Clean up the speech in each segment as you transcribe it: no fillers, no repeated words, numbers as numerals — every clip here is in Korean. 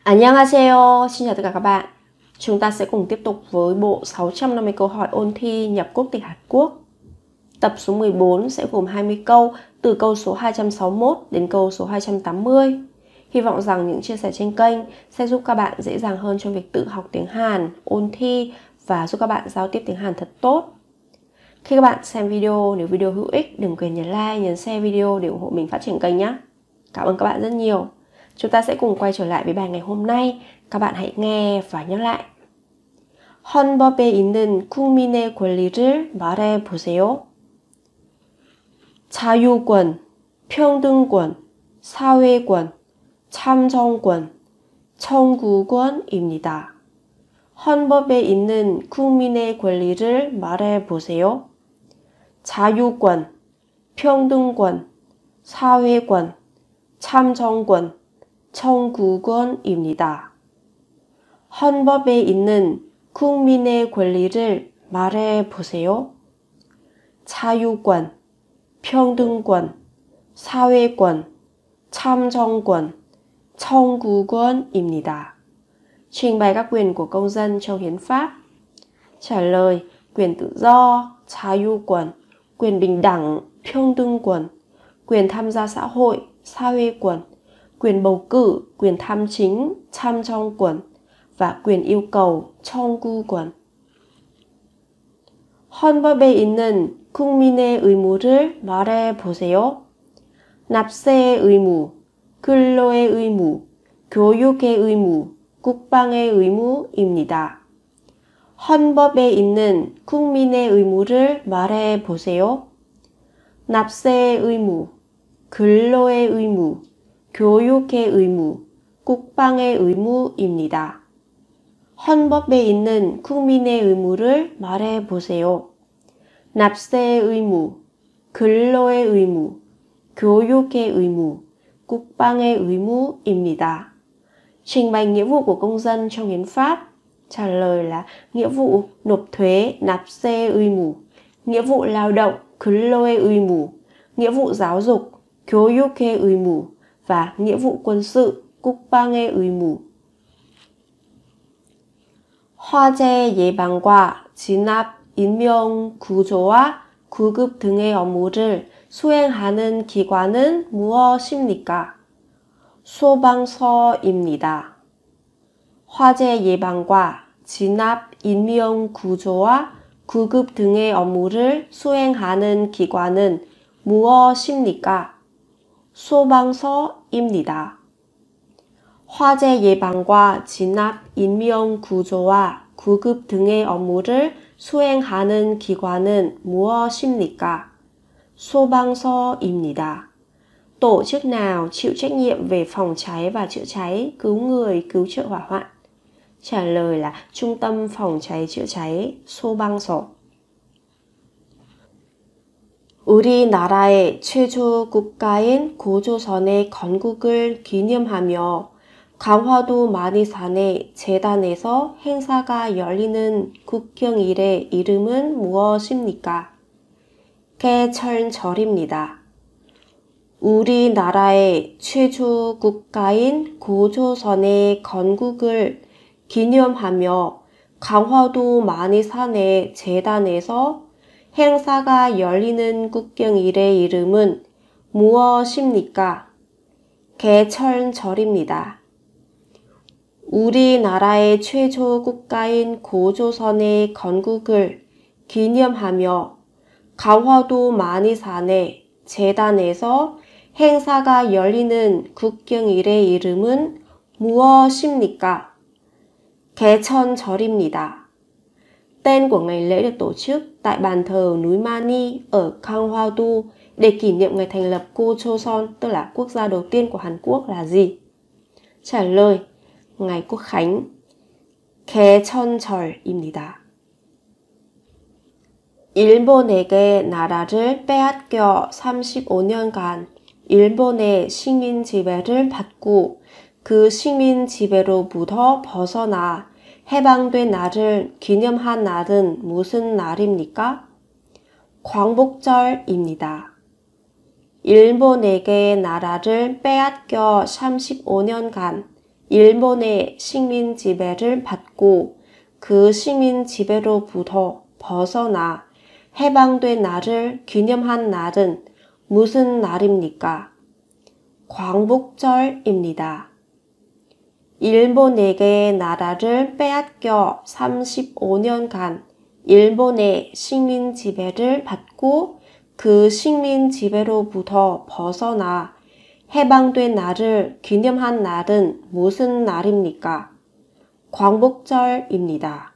Annyeonghaseyo, xin chào tất cả các bạn. Chúng ta sẽ cùng tiếp tục với bộ 650 câu hỏi ôn thi nhập quốc tịch Hàn Quốc. Tập số 14 sẽ gồm 20 câu từ câu số 261 đến câu số 280. Hy vọng rằng những chia sẻ trên kênh sẽ giúp các bạn dễ dàng hơn trong việc tự học tiếng Hàn, ôn thi và giúp các bạn giao tiếp tiếng Hàn thật tốt. Khi các bạn xem video, nếu video hữu ích, đừng quên nhấn like, nhấn share video để ủng hộ mình phát triển kênh nhé. Cảm ơn các bạn rất nhiều. Chúng ta sẽ cùng quay trở lại với bài ngày hôm nay. Các bạn hãy nghe và nhắc lại. 헌법에 있는 국민의 권리를 말해 보세요. 자유권, 평등권, 사회권, 참정권, 청구권입니다. 헌법에 있는 국민의 권리를 말해 보세요. 자유권, 평등권, 사회권, 참정권, 청구권입니다. 헌법에 있는 국민의 권리를 말해 보세요. 자유권, 평등권, 사회권, 참정권, 청구권입니다. Trình bày các quyền của công dân trong hiến pháp. Trả lời: quyền tự do, 자유권, quyền bình đẳng, 평등권, quyền tham gia xã hội, 사회권, quyền bầu cử, quyền tham chính, 참정권 và quyền yêu cầu, 청구권. 헌법에 있는 국민의 의무를 말해 보세요. 납세의 의무, 근로의 의무, 교육의 의무, 국방의 의무입니다. 헌법에 있는 국민의 의무를 말해 보세요. 납세의 의무, 근로의 의무, 교육의 의무, 국방의 의무입니다. 헌법에 있는 국민의 의무를 말해 보세요. 납세의 의무, 근로의 의무, 교육의 의무, 국방의 의무입니다. Trình bày nghĩa vụ của công dân trong hiến pháp. Trả lời là nghĩa vụ nộp thuế, 납세 의무, nghĩa vụ lao động, 근로의 의무, nghĩa vụ giáo dục, 교육의 의무 và nghĩa vụ quân sự, 국방의 의무. 화재 예방과 진압, 인명 구조와 구급 등의 업무를 수행하는 기관은 무엇입니까? 소방서입니다. 화재 예방과 진압, 인명 구조와 구급 등의 업무를 수행하는 기관은 무엇입니까? 소방서입니다. 화재 예방과 진압, 인명 구조와 구급 등의 업무를 수행하는 기관은 무엇입니까? 소방서입니다. Tổ chức nào chịu trách nhiệm về phòng cháy và chữa cháy, cứu người, cứu trợ hỏa hoạn? Trả lời là Trung tâm phòng cháy chữa cháy, 소방서. 우리나라의 최초 국가인 고조선의 건국을 기념하며 강화도 만이산의 재단에서 행사가 열리는 국경일의 이름은 무엇입니까? 개천절입니다. 우리나라의 최초 국가인 고조선의 건국을 기념하며 강화도 만이산의 재단에서 행사가 열리는 국경일의 이름은 무엇입니까? 개천절입니다. 우리나라의 최초 국가인 고조선의 건국을 기념하며 강화도 만이산의 재단에서 행사가 열리는 국경일의 이름은 무엇입니까? 개천절입니다. Tên của ngày lễ được tổ chức tại bàn thờ núi Mani ở Gangwon-do để kỷ niệm ngày thành lập Gojoseon, tức là quốc gia đầu tiên của Hàn Quốc là gì? Trả lời: ngày Quốc khánh. 개천절입니다. 일본에게 나라를 빼앗겨 35년간 일본의 식민 지배를 받고 그 식민 지배로부터 벗어나 해방된 날을 기념한 날은 무슨 날입니까? 광복절입니다. 일본에게 나라를 빼앗겨 35년간 일본의 식민 지배를 받고 그 식민 지배로부터 벗어나 해방된 날을 기념한 날은 무슨 날입니까? 광복절입니다. 일본에게 나라를 빼앗겨 35년간 일본의 식민 지배를 받고 그 식민 지배로부터 벗어나 해방된 날을 기념한 날은 무슨 날입니까? 광복절입니다.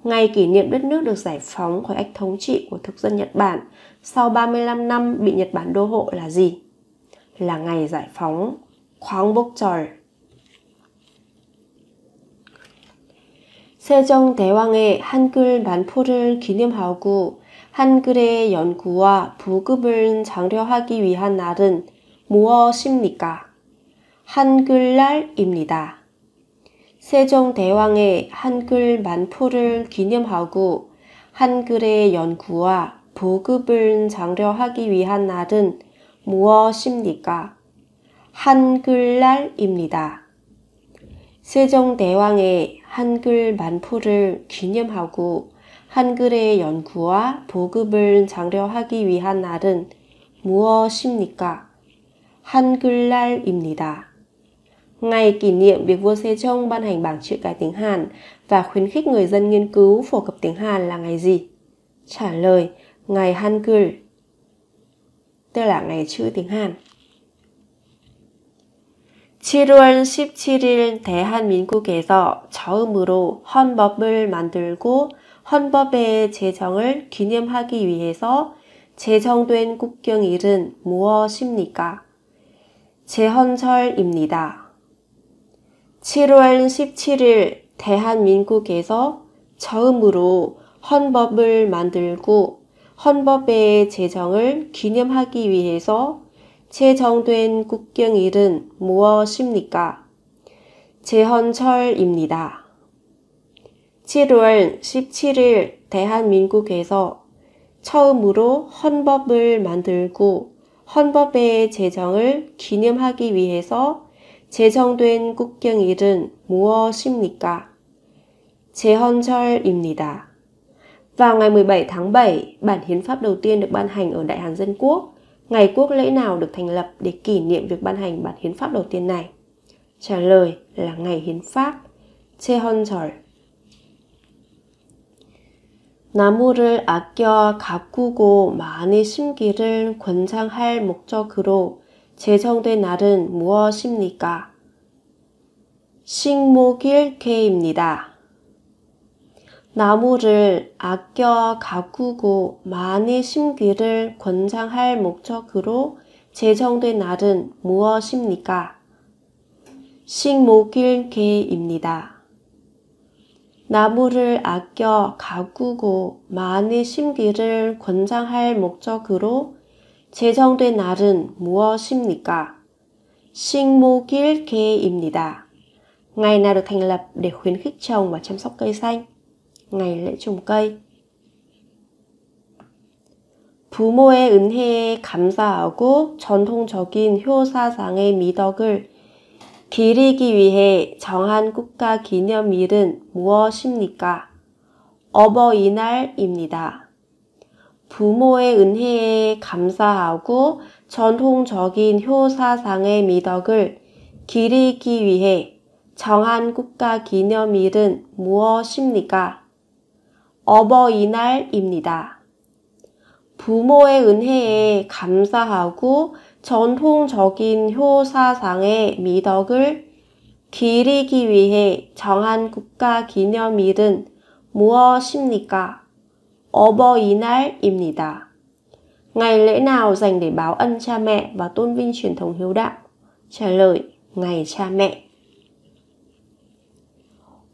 Ngày kỷ niệm đất nước được giải phóng khỏi ách thống trị của thực dân Nhật Bản sau 35 năm bị Nhật Bản đô hộ là gì? Là ngày giải phóng, 광복절. 세종대왕의 한글 만포를 기념하고 한글의 연구와 보급을 장려하기 위한 날은 무엇입니까? 한글날입니다. 세종대왕의 한글 만포를 기념하고 한글의 연구와 보급을 장려하기 위한 날은 무엇입니까? 한글날입니다. 세종대왕의 한글 만포를 기념하고 한글의 연구와 보급을 장려하기 위한 날은 무엇입니까? 한글날입니다. Ngày kỷ niệm việc vua Sejong ban hành bảng chữ cái tiếng Hàn và khuyến khích người dân nghiên cứu phổ cập tiếng Hàn là ngày gì? Trả lời, ngày Hangul, tức là ngày chữ tiếng Hàn. 7월 17일 대한민국에서 처음으로 헌법을 만들고 헌법의 제정을 기념하기 위해서 제정된 국경일은 무엇입니까? 제헌절입니다. 7월 17일 대한민국에서 처음으로 헌법을 만들고 헌법의 제정을 기념하기 위해서 제정된 국경일은 무엇입니까? 제헌절입니다. 7월 17일 대한민국에서 처음으로 헌법을 만들고 헌법의 제정을 기념하기 위해서 제정된 국경일은 무엇입니까? 제헌절입니다. Vào ngày 17 tháng 7, bản hiến pháp đầu tiên được ban hành ở Đại Hàn Dân Quốc. Ngày quốc lễ nào được thành lập để kỷ niệm việc ban hành bản hiến pháp đầu tiên này? Trả lời là ngày hiến pháp, 제헌절. 나무를 아껴 가꾸고 많이 심기를 권장할 목적으로 제정된 날은 무엇입니까? 식목일개입니다. 나무를 아껴 가꾸고 많이 심기를 권장할 목적으로 제정된 날은 무엇입니까? 식목일개입니다. 나무를 아껴 가꾸고 많이 심기를 권장할 목적으로 제정된 날은 무엇입니까? 식목일개입니다. Ngày nào được thành lập để khuyến khích trồng và chăm sóc cây xanh? Ngày lễ trồng cây. 부모의 은혜에 감사하고 전통적인 효사상의 미덕을 기리기 위해 정한 국가 기념일은 무엇입니까? 어버이날입니다. 부모의 은혜에 감사하고 전통적인 효사상의 미덕을 기리기 위해 정한 국가 기념일은 무엇입니까? 어버이날입니다. 부모의 은혜에 감사하고 전통적인 효사상의 미덕을 기리기 위해 정한 국가 기념일은 무엇입니까? 어버이날입니다. Ngày lễ nào dành để báo ân cha mẹ và tôn vinh truyền thống hiếu đạo? Trả lời, ngày cha mẹ.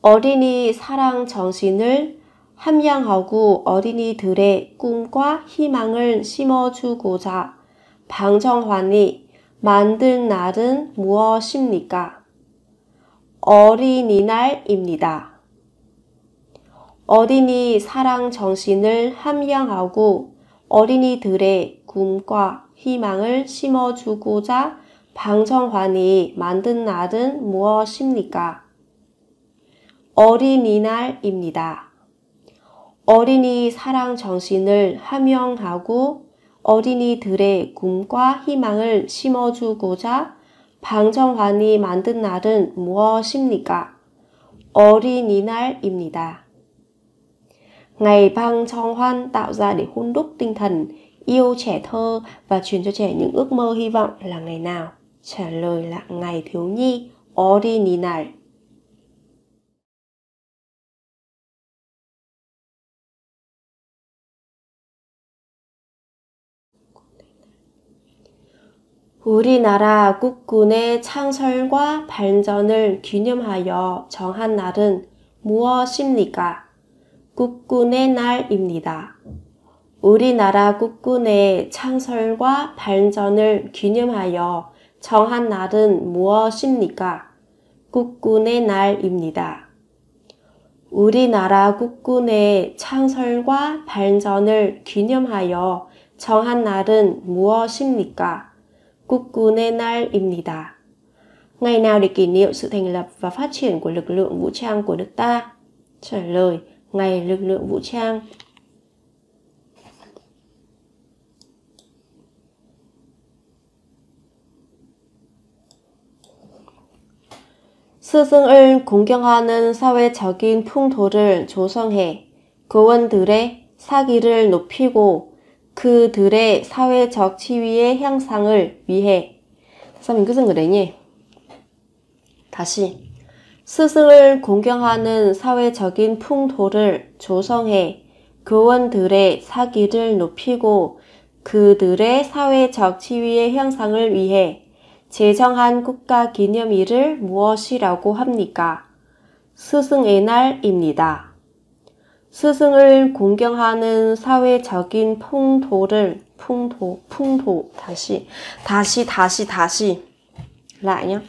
어린이 사랑 정신을 함양하고 어린이들의 꿈과 희망을 심어주고자 방정환이 만든 날은 무엇입니까? 어린이날입니다. 어린이 사랑 정신을 함양하고 어린이들의 꿈과 희망을 심어주고자 방정환이 만든 날은 무엇입니까? 어린이날입니다. 어린이 사랑 정신을 함양하고 어린이들의 꿈과 희망을 심어주고자 방정환이 만든 날은 무엇입니까? 어린이날입니다. Ngày Bang Chong Hoan tạo ra để hun đúc tinh thần yêu trẻ thơ và truyền cho trẻ những ước mơ hy vọng là ngày nào? Trả lời là ngày thiếu nhi, 어린이날. 우리나라 국군의 창설과 발전을 기념하여 정한 날은 무엇입니까? 국군의 날입니다. 우리나라 국군의 창설과 발전을 기념하여 정한 날은 무엇입니까? 국군의 날입니다. 우리나라 국군의 창설과 발전을 기념하여 정한 날은 무엇입니까? 국군의 날입니다. Ngày nào để kỷ niệm sự thành lập và phát triển của lực lượng vũ trang của nước ta? Trả lời, ngày lực lượng vũ trang. 스승을 공경하는 사회적인 풍토를 조성해 교원들의 사기를 높이고 그들의 사회적 지위의 향상을 위해. Sao mình cứ dừng ở đấy nhỉ? 다시. 스승을 공경하는 사회적인 풍토를 조성해 교원들의 사기를 높이고 그들의 사회적 지위의 향상을 위해 제정한 국가 기념일을 무엇이라고 합니까? 스승의 날입니다. 스승을 공경하는 사회적인 풍토를 다시 lại nhé.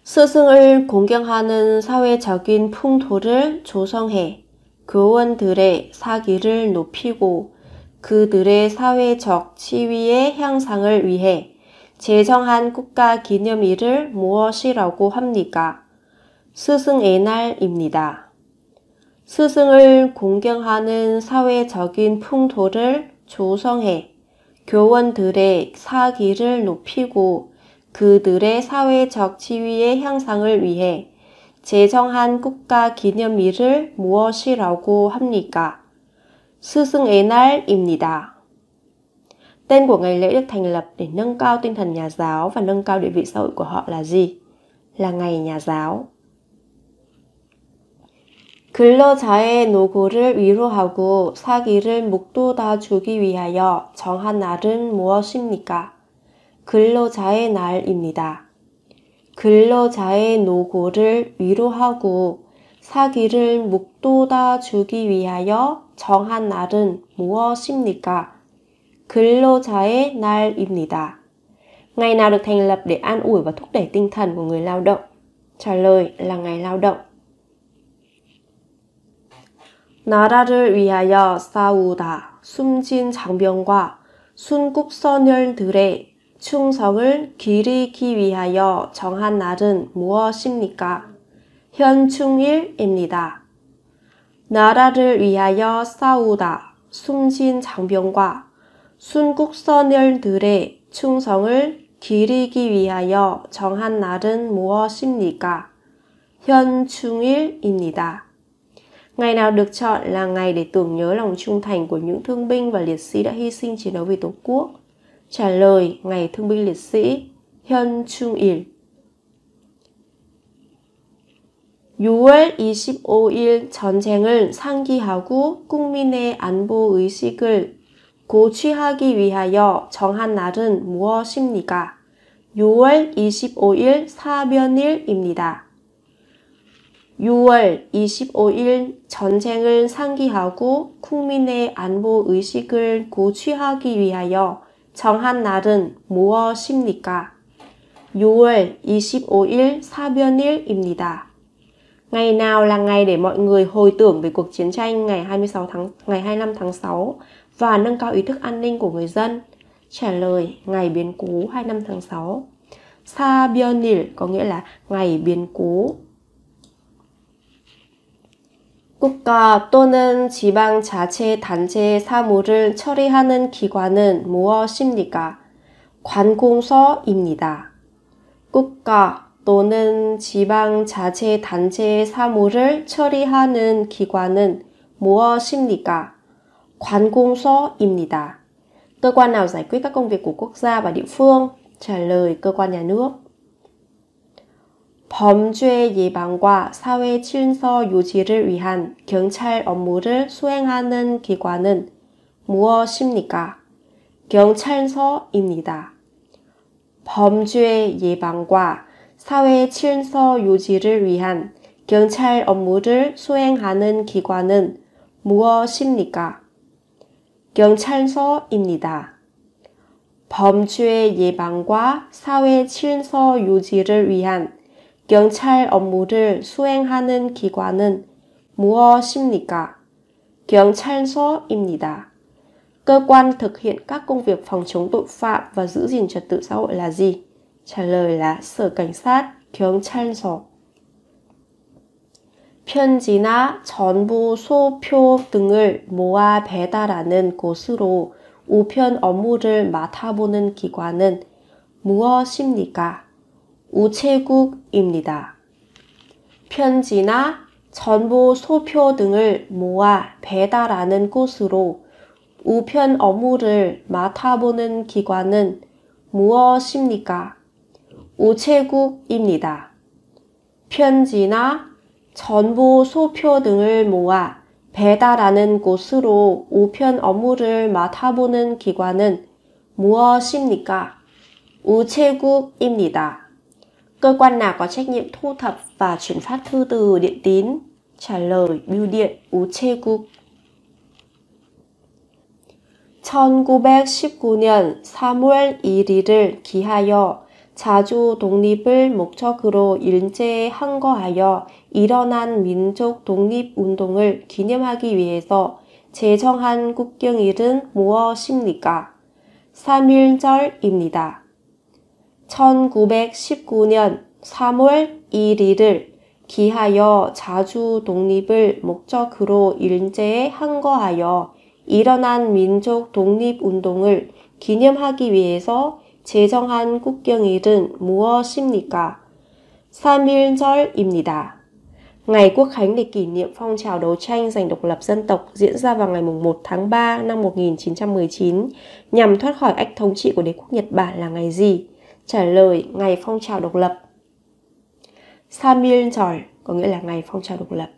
스승을 공경하는 사회적인 풍토를 조성해 교원들의 사기를 높이고 그들의 사회적 지위의 향상을 위해 제정한 국가 기념일을 무엇이라고 합니까? 스승의 날입니다. 스승을 공경하는 사회적인 풍토를 조성해 교원들의 사기를 높이고 그들의 사회적 지위의 향상을 위해 제정한 국가 기념일을 무엇이라고 합니까? 스승의 날입니다. Tên của ngày lễ được thành lập để nâng cao tinh thần nhà giáo và nâng cao địa vị xã hội của họ là gì? Là ngày nhà giáo. 근로자의 노고를 위로하고 사기를 묶돋아주기 위하여 정한 날은 무엇입니까? 근로자의 날입니다. 근로자의 노고를 위로하고 사기를 묶돋아주기 위하여 정한 날은 무엇입니까? 근로자의 날입니다. Ngày nào được thành lập để an ủi và thúc đẩy tinh thần của người lao động? Trả lời là ngày lao động. 나라를 위하여 싸우다 숨진 장병과 순국선열들의 충성을 기리기 위하여 정한 날은 무엇입니까? 현충일입니다. 나라를 위하여 싸우다 숨진 장병과 순국선열들의 충성을 기리기 위하여 정한 날은 무엇입니까? 현충일입니다. Ngày nào được chọn là ngày để tưởng nhớ lòng trung thành của những thương binh và liệt sĩ đã hy sinh chiến đấu vì Tổ quốc? Trả lời, ngày thương binh liệt sĩ, 현충일. 6월 25일 전쟁을 상기하고 국민의 안보 의식을 고취하기 위하여 정한 날은 무엇입니까? 6월 25일 사변일입니다. 6월 25일 전쟁을 상기하고 국민의 안보 의식을 고취하기 위하여 정한 날은 무엇입니까? 6월 25일 사변일입니다. Ngày nào là ngày để mọi người hồi tưởng về cuộc chiến tranh ngày 25 tháng 6 và nâng cao ý thức an ninh của người dân? Trả lời ngày biến cố 25 tháng 6. 사변일 có nghĩa là ngày biến cố. 국가 또는 지방자치 단체의 사무를 처리하는 기관은 무엇입니까? 관공서입니다. 국가 또는 지방자치 단체의 사무를 처리하는 기관은 무엇입니까? 관공서입니다. Cơ quan nào giải quyết các công việc của quốc gia và địa phương? Trả lời cơ quan nhà nước. 범죄 예방과 사회 질서 유지를 위한 경찰 업무를 수행하는 기관은 무엇입니까? 경찰서입니다. 범죄 예방과 사회 질서 유지를 위한 경찰 업무를 수행하는 기관은 무엇입니까? 경찰서입니다. 범죄 예방과 사회 질서 유지를 위한 경찰 업무를 수행하는 기관은 무엇입니까? 경찰서입니다. Cơ quan thực hiện các công việc phòng chống tội phạm và giữ gìn trật tự xã hội là gì? Trả lời là Sở Cảnh sát, 경찰서. 편지나 전부 소표 등을 모아 배달하는 곳으로 우편 업무를 맡아보는 기관은 무엇입니까? 우체국입니다. 편지나 전부 소표 등을 모아 배달하는 곳으로 우편 업무를 맡아보는 기관은 무엇입니까? 우체국입니다. 편지나 전부 소표 등을 모아 배달하는 곳으로 우편 업무를 맡아보는 기관은 무엇입니까? 우체국입니다. Cơ quan nào có trách nhiệm thu thập và chuyển phát thư từ điện tín? Trả lời bưu điện, 우체국. 1919년 3월 1일을 기하여 자주 독립을 목적으로 일제에 항거하여 일어난 민족 독립운동을 기념하기 위해서 제정한 국경일은 무엇입니까? 3.1절입니다. 1919년 3월 1일을 기하여 자주 독립을 목적으로 일제에 항거하여 일어난 민족 독립운동을 기념하기 위해서 제정한 국경일은 무엇입니까? 3.1절입니다. Ngày Quốc khánh để kỷ niệm phong trào đấu tranh giành độc lập dân tộc diễn ra vào ngày 1 tháng 3 năm 1919 nhằm thoát khỏi ách thống trị của đế quốc Nhật Bản là ngày gì? Trả lời ngày phong trào độc lập. 3.1절 có nghĩa là ngày phong trào độc lập.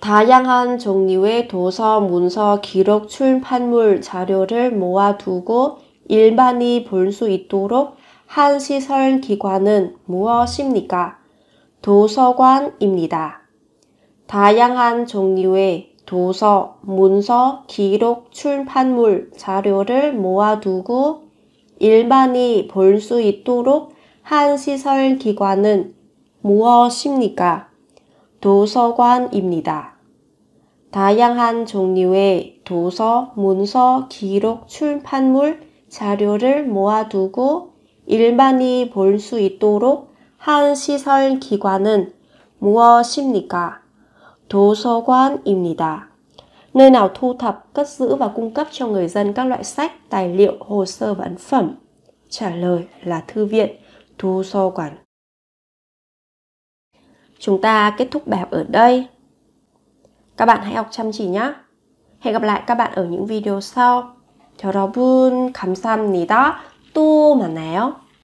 다양한 종류의 도서, 문서, 기록, 출판물, 자료를 모아두고 일반이 볼 수 있도록 한 시설 기관은 무엇입니까? 도서관입니다. 다양한 종류의 도서, 문서, 기록, 출판물, 자료를 모아두고 일반이 볼 수 있도록 한 시설 기관은 무엇입니까? 도서관입니다. 다양한 종류의 도서, 문서, 기록, 출판물, 자료를 모아두고 일반이 볼 수 있도록 한 시설 기관은 무엇입니까? 도서관입니다. Nơi nào thu thập, cất giữ và cung cấp cho người dân các loại sách, tài liệu, hồ sơ và ấn phẩm? Trả lời là thư viện, 도서관. Chúng ta kết thúc bài học ở đây. Các bạn hãy học chăm chỉ nhé. Hẹn gặp lại các bạn ở những video sau. 여러분, 감사합니다. 또 만나요.